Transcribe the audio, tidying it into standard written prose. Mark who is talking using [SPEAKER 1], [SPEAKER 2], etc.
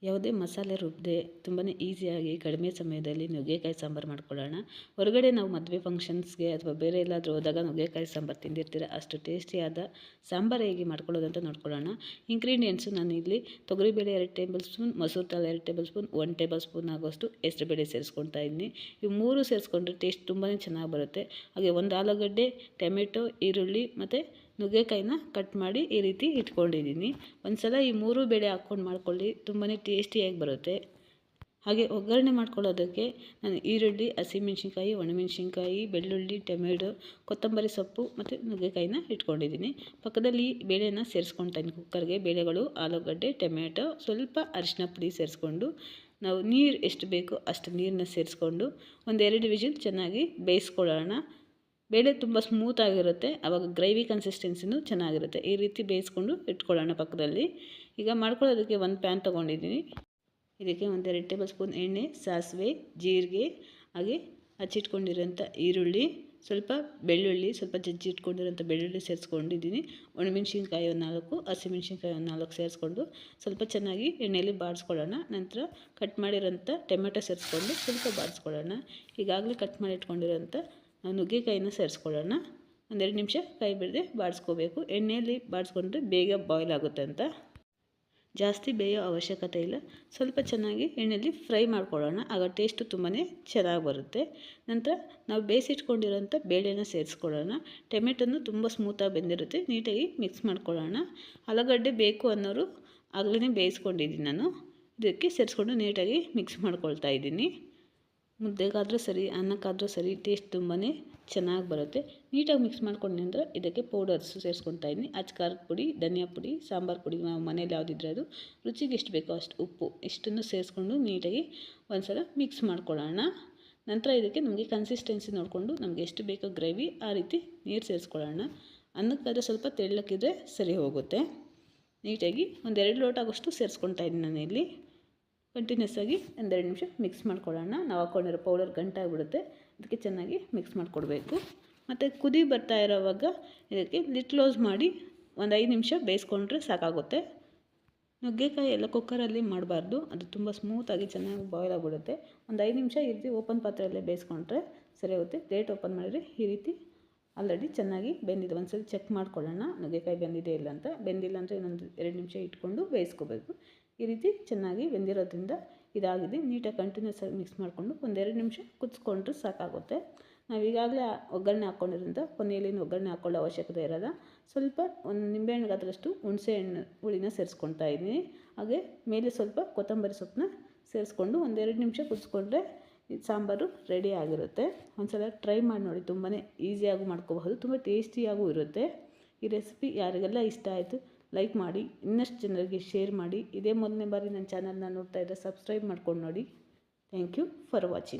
[SPEAKER 1] ಯಾವುದೇ ಮಸಾಲೆ ರುಬ್ಬದೆ ತುಂಬಾ ಈಸಿಯಾಗಿ ಕಡಿಮೆ ಸಮಯದಲ್ಲಿ ನುಗ್ಗೆಕಾಯಿ ಸಾಂಬಾರು ಮಾಡ್ಕೊಳ್ಳೋಣ. ಹೊರಗಡೆ ನಾವು ಮದುವೆ ಫಂಕ್ಷನ್ಸ್ಗೆ ಅಥವಾ ಬೇರೆ ಎಲ್ಲಾದರೂ ಹೋದಾಗ ನುಗ್ಗೆಕಾಯಿ ಸಾಂಬಾರು ತಿಂದಿರ್ತೀರ. ಅಷ್ಟು ಟೇಸ್ಟಿಯಾದ ಸಾಂಬಾರು ಹೇಗೆ ಮಾಡ್ಕೊಳ್ಳೋದು ಅಂತ ನೋಡ್ಕೊಳ್ಳೋಣ. ಇಂಗ್ರೀಡಿಯೆಂಟ್ಸು ನಾನು ಇಲ್ಲಿ ತೊಗರಿಬೇಳೆ 2 ಟೇಬಲ್ ಸ್ಪೂನ್, ಮಸೂರ್ ದಾಲ್ 2 ಟೇಬಲ್ ಸ್ಪೂನ್, 1 ಟೇಬಲ್ ಸ್ಪೂನ್ ಆಗೋಷ್ಟು ಹೆಸರುಬೇಳೆ ಸೇರಿಸ್ಕೊಳ್ತಾ ಇದ್ದೀನಿ. ಇವು 3 ಸೇರಿಸ್ಕೊಂಡ್ರೆ ಟೇಸ್ಟ್ ತುಂಬಾ ಚೆನ್ನಾಗಿ ಬರುತ್ತೆ. ಹಾಗೆ ಒಂದು ಆಲೂಗಡ್ಡೆ, ಟೊಮೆಟೊ, ಈರುಳ್ಳಿ ಮತ್ತು ನುಗ್ಗೆಕಾಯಿನ ಕಟ್ ಮಾಡಿ ಈ ರೀತಿ ಇಟ್ಕೊಂಡಿದ್ದೀನಿ. ಒಂದು ಸಲ ಈ 3 ಬೇಳೆ ಹಾಕ್ಕೊಂಡು ಮಾಡ್ಕೊಳ್ಳಿ, ತುಂಬಾ ಟೇಸ್ಟಿಯಾಗಿ ಬರುತ್ತೆ. ಹಾಗೆ ಒಗ್ಗರಣೆ ಮಾಡ್ಕೊಳ್ಳೋದಕ್ಕೆ ನಾನು ಈರುಳ್ಳಿ, ಹಸಿಮೆಣ್ಸಿನ್ಕಾಯಿ, ಒಣಮೆಣ್ಸಿನ್ಕಾಯಿ, ಬೆಳ್ಳುಳ್ಳಿ, ಟೊಮೆಟೊ, ಕೊತ್ತಂಬರಿ ಸೊಪ್ಪು ಮತ್ತು ನುಗ್ಗೆಕಾಯಿನ ಇಟ್ಕೊಂಡಿದ್ದೀನಿ. ಪಕ್ಕದಲ್ಲಿ ಬೇಳೆನ ಸೇರಿಸ್ಕೊಳ್ತಾ ಇದ್ದೀನಿ ಕುಕ್ಕರ್ಗೆ. ಬೇಳೆಗಳು, ಆಲೂಗಡ್ಡೆ, ಟೊಮೆಟೊ, ಸ್ವಲ್ಪ ಅರಿಶಿನ ಪುಡಿ ಸೇರಿಸ್ಕೊಂಡು ನಾವು ನೀರು ಎಷ್ಟು ಬೇಕೋ ಅಷ್ಟು ನೀರನ್ನ ಸೇರಿಸ್ಕೊಂಡು 1-2 ವಿಜಿಲ್ ಚೆನ್ನಾಗಿ ಬೇಯಿಸ್ಕೊಳ್ಳೋಣ. ಬೇಳೆ ತುಂಬ ಸ್ಮೂತಾಗಿರುತ್ತೆ, ಆವಾಗ ಗ್ರೇವಿ ಕನ್ಸಿಸ್ಟೆನ್ಸಿನೂ ಚೆನ್ನಾಗಿರುತ್ತೆ. ಈ ರೀತಿ ಬೇಯಿಸ್ಕೊಂಡು ಇಟ್ಕೊಳ್ಳೋಣ ಪಕ್ಕದಲ್ಲಿ. ಈಗ ಮಾಡ್ಕೊಳ್ಳೋದಕ್ಕೆ ಒಂದು ಪ್ಯಾನ್ ತೊಗೊಂಡಿದ್ದೀನಿ. ಇದಕ್ಕೆ 1-2 ಟೇಬಲ್ ಸ್ಪೂನ್ ಎಣ್ಣೆ, ಸಾಸಿವೆ, ಜೀರಿಗೆ, ಹಾಗೆ ಹಚ್ಚಿಟ್ಕೊಂಡಿರೋಂಥ ಈರುಳ್ಳಿ, ಸ್ವಲ್ಪ ಬೆಳ್ಳುಳ್ಳಿ, ಸ್ವಲ್ಪ ಜಜ್ಜಿಟ್ಕೊಂಡಿರೋಂಥ ಬೆಳ್ಳುಳ್ಳಿ ಸೇರಿಸ್ಕೊಂಡಿದ್ದೀನಿ. ಒಣಮೆಣ್ಸಿನ್ಕಾಯಿ ಒಂದು 4, ಹಸಿಮೆಣ್ಸಿನ್ಕಾಯಿ ಒಂದು 4 ಸೇರಿಸ್ಕೊಂಡು ಸ್ವಲ್ಪ ಚೆನ್ನಾಗಿ ಎಣ್ಣೆಯಲ್ಲಿ ಬಾಡಿಸ್ಕೊಳ್ಳೋಣ. ನಂತರ ಕಟ್ ಮಾಡಿರೋಂಥ ಟೊಮೆಟೊ ಸೇರಿಸ್ಕೊಂಡು ಸ್ವಲ್ಪ ಬಾಡಿಸ್ಕೊಳ್ಳೋಣ. ಈಗಾಗಲೇ ಕಟ್ ಮಾಡಿ ಇಟ್ಕೊಂಡಿರೋಂಥ ನುಗ್ಗೆಕಾಯಿನ ಸೇರಿಸ್ಕೊಳ್ಳೋಣ. 1-2 ನಿಮಿಷ ಕೈ ಬಿಡದೆ ಬಾಡಿಸ್ಕೋಬೇಕು. ಎಣ್ಣೆಯಲ್ಲಿ ಬಾಡಿಸ್ಕೊಂಡ್ರೆ ಬೇಗ ಬಾಯ್ಲ್ ಆಗುತ್ತೆ ಅಂತ. ಜಾಸ್ತಿ ಬೇಯೋ ಅವಶ್ಯಕತೆ ಇಲ್ಲ. ಸ್ವಲ್ಪ ಚೆನ್ನಾಗಿ ಎಣ್ಣೆಯಲ್ಲಿ ಫ್ರೈ ಮಾಡ್ಕೊಳ್ಳೋಣ, ಆಗ ಟೇಸ್ಟು ತುಂಬಾ ಚೆನ್ನಾಗಿ ಬರುತ್ತೆ. ನಂತರ ನಾವು ಬೇಯಿಸಿಟ್ಕೊಂಡಿರೋಂಥ ಬೇಳೆನ ಸೇರಿಸ್ಕೊಳ್ಳೋಣ. ಟೊಮೆಟೊನು ತುಂಬ ಸ್ಮೂತಾಗಿ ಬೆಂದಿರುತ್ತೆ, ನೀಟಾಗಿ ಮಿಕ್ಸ್ ಮಾಡ್ಕೊಳ್ಳೋಣ. ಆಲೂಗಡ್ಡೆ ಬೇಕು ಅನ್ನೋರು ಆಗಲೇ ಬೇಯಿಸ್ಕೊಂಡಿದ್ದೀನಿ ನಾನು. ಇದಕ್ಕೆ ಸೇರಿಸ್ಕೊಂಡು ನೀಟಾಗಿ ಮಿಕ್ಸ್ ಮಾಡ್ಕೊಳ್ತಾ ಇದ್ದೀನಿ. ಮುದ್ದೆಗಾದರೂ ಸರಿ, ಅನ್ನಕ್ಕಾದರೂ ಸರಿ ಟೇಸ್ಟ್ ತುಂಬಾ ಚೆನ್ನಾಗಿ ಬರುತ್ತೆ. ನೀಟಾಗಿ ಮಿಕ್ಸ್ ಮಾಡ್ಕೊಂಡ ನಂತರ ಇದಕ್ಕೆ ಪೌಡರ್ಸು ಸೇರಿಸ್ಕೊಳ್ತಾ ಇದ್ದೀನಿ. ಖಾರದ ಪುಡಿ, ಧನಿಯಾ ಪುಡಿ, ಸಾಂಬಾರು ಪುಡಿ, ನಾವು ಮನೇಲಿ ಯಾವುದಿದ್ರೆ ಅದು, ರುಚಿಗೆ ಎಷ್ಟು ಬೇಕೋ ಅಷ್ಟು ಉಪ್ಪು, ಇಷ್ಟನ್ನು ಸೇರಿಸ್ಕೊಂಡು ನೀಟಾಗಿ ಒಂದು ಸಲ ಮಿಕ್ಸ್ ಮಾಡ್ಕೊಳ್ಳೋಣ. ನಂತರ ಇದಕ್ಕೆ ನಮಗೆ ಕನ್ಸಿಸ್ಟೆನ್ಸಿ ನೋಡಿಕೊಂಡು ನಮಗೆ ಎಷ್ಟು ಬೇಕೋ ಗ್ರೇವಿ ಆ ರೀತಿ ನೀರು ಸೇರಿಸ್ಕೊಳ್ಳೋಣ. ಅನ್ನಕ್ಕಾದರೆ ಸ್ವಲ್ಪ ತೆಳ್ಳಕ್ಕಿದ್ರೆ ಸರಿ ಹೋಗುತ್ತೆ. ನೀಟಾಗಿ 1-2 ಲೋಟ ಆಗೋಷ್ಟು ಸೇರಿಸ್ಕೊಳ್ತಾ ಇದ್ದೀನಿ ನಾನು ಇಲ್ಲಿ. ಕಂಟಿನ್ಯೂಸ್ ಆಗಿ 1-2 ನಿಮಿಷ ಮಿಕ್ಸ್ ಮಾಡ್ಕೊಳ್ಳೋಣ. ನಾವು ಹಾಕ್ಕೊಂಡಿರೋ ಪೌಡರ್ ಗಂಟಾಗಿಬಿಡುತ್ತೆ, ಅದಕ್ಕೆ ಚೆನ್ನಾಗಿ ಮಿಕ್ಸ್ ಮಾಡಿಕೊಡ್ಬೇಕು. ಮತ್ತು ಕುದಿ ಬರ್ತಾ ಇರೋವಾಗ ಇದಕ್ಕೆ ಲಿಡ್ ಕ್ಲೋಸ್ ಮಾಡಿ 1-5 ನಿಮಿಷ ಬೇಯಿಸ್ಕೊಂಡ್ರೆ ಸಾಕಾಗುತ್ತೆ. ನುಗ್ಗೆಕಾಯಿ ಎಲ್ಲ ಕುಕ್ಕರಲ್ಲಿ ಮಾಡಬಾರ್ದು, ಅದು ತುಂಬ ಸ್ಮೂತಾಗಿ ಚೆನ್ನಾಗಿ ಬಾಯ್ಲ್ ಆಗಿಬಿಡುತ್ತೆ. 1-5 ನಿಮಿಷ ಈ ರೀತಿ ಓಪನ್ ಪಾತ್ರೆಯಲ್ಲೇ ಬೇಯಿಸ್ಕೊಂಡ್ರೆ ಸರಿ ಹೋಗುತ್ತೆ. ಪ್ಲೇಟ್ ಓಪನ್ ಮಾಡಿದರೆ ಈ ರೀತಿ ಆಲ್ರೆಡಿ ಚೆನ್ನಾಗಿ ಬೆಂದಿದೆ. ಒಂದು ಸಲ ಚೆಕ್ ಮಾಡ್ಕೊಳ್ಳೋಣ ನುಗ್ಗೆಕಾಯಿ ಬೆಂದಿದೆ ಇಲ್ಲ ಅಂತ. ಬೆಂದಿಲ್ಲ ಅಂದರೆ ಇನ್ನೊಂದು 2 ನಿಮಿಷ ಇಟ್ಕೊಂಡು ಬೇಯಿಸ್ಕೋಬೇಕು. ಈ ರೀತಿ ಚೆನ್ನಾಗಿ ಬೆಂದಿರೋದ್ರಿಂದ ಇದಾಗಿದೆ. ನೀಟಾಗಿ ಕಂಟಿನ್ಯೂಸ್ ಆಗಿ ಮಿಕ್ಸ್ ಮಾಡಿಕೊಂಡು 1-2 ನಿಮಿಷ ಕುದಿಸ್ಕೊಂಡ್ರೆ ಸಾಕಾಗುತ್ತೆ. ನಾವು ಈಗಾಗಲೇ ಒಗ್ಗರಣೆ ಹಾಕ್ಕೊಂಡಿರೋದ್ರಿಂದ ಕೊನೆಯಲ್ಲಿ ಒಗ್ಗರಣೆ ಹಾಕ್ಕೊಳ್ಳೋ ಅವಶ್ಯಕತೆ ಇರೋಲ್ಲ. ಸ್ವಲ್ಪ ಒಂದು ನಿಂಬೆಹಣ್ಣು ಗಾತ್ರಷ್ಟು ಹುಣಸೆ ಹಣ್ಣು ಹುಳಿನ ಸೇರಿಸ್ಕೊಳ್ತಾ ಇದ್ದೀನಿ. ಹಾಗೆ ಮೇಲೆ ಸ್ವಲ್ಪ ಕೊತ್ತಂಬರಿ ಸೊಪ್ಪನ್ನ ಸೇರಿಸ್ಕೊಂಡು 1-2 ನಿಮಿಷ ಕುದಿಸ್ಕೊಂಡ್ರೆ ಸಾಂಬಾರು ರೆಡಿ ಆಗಿರುತ್ತೆ. ಒಂದು ಸಲ ಟ್ರೈ ಮಾಡಿ ನೋಡಿ, ತುಂಬಾ ಈಸಿಯಾಗಿ ಮಾಡ್ಕೋಬಹುದು, ತುಂಬ ಟೇಸ್ಟಿಯಾಗೂ ಇರುತ್ತೆ. ಈ ರೆಸಿಪಿ ಯಾರಿಗೆಲ್ಲ ಇಷ್ಟ ಆಯಿತು ಲೈಕ್ ಮಾಡಿ, ಇನ್ನಷ್ಟು ಜನರಿಗೆ ಶೇರ್ ಮಾಡಿ. ಇದೇ ಮೊದಲನೇ ಬಾರಿ ನನ್ನ ಚಾನಲ್ನ ನೋಡ್ತಾ ಇದ್ದರೆ ಸಬ್ಸ್ಕ್ರೈಬ್ ಮಾಡ್ಕೊಂಡು ನೋಡಿ. Thank you for watching.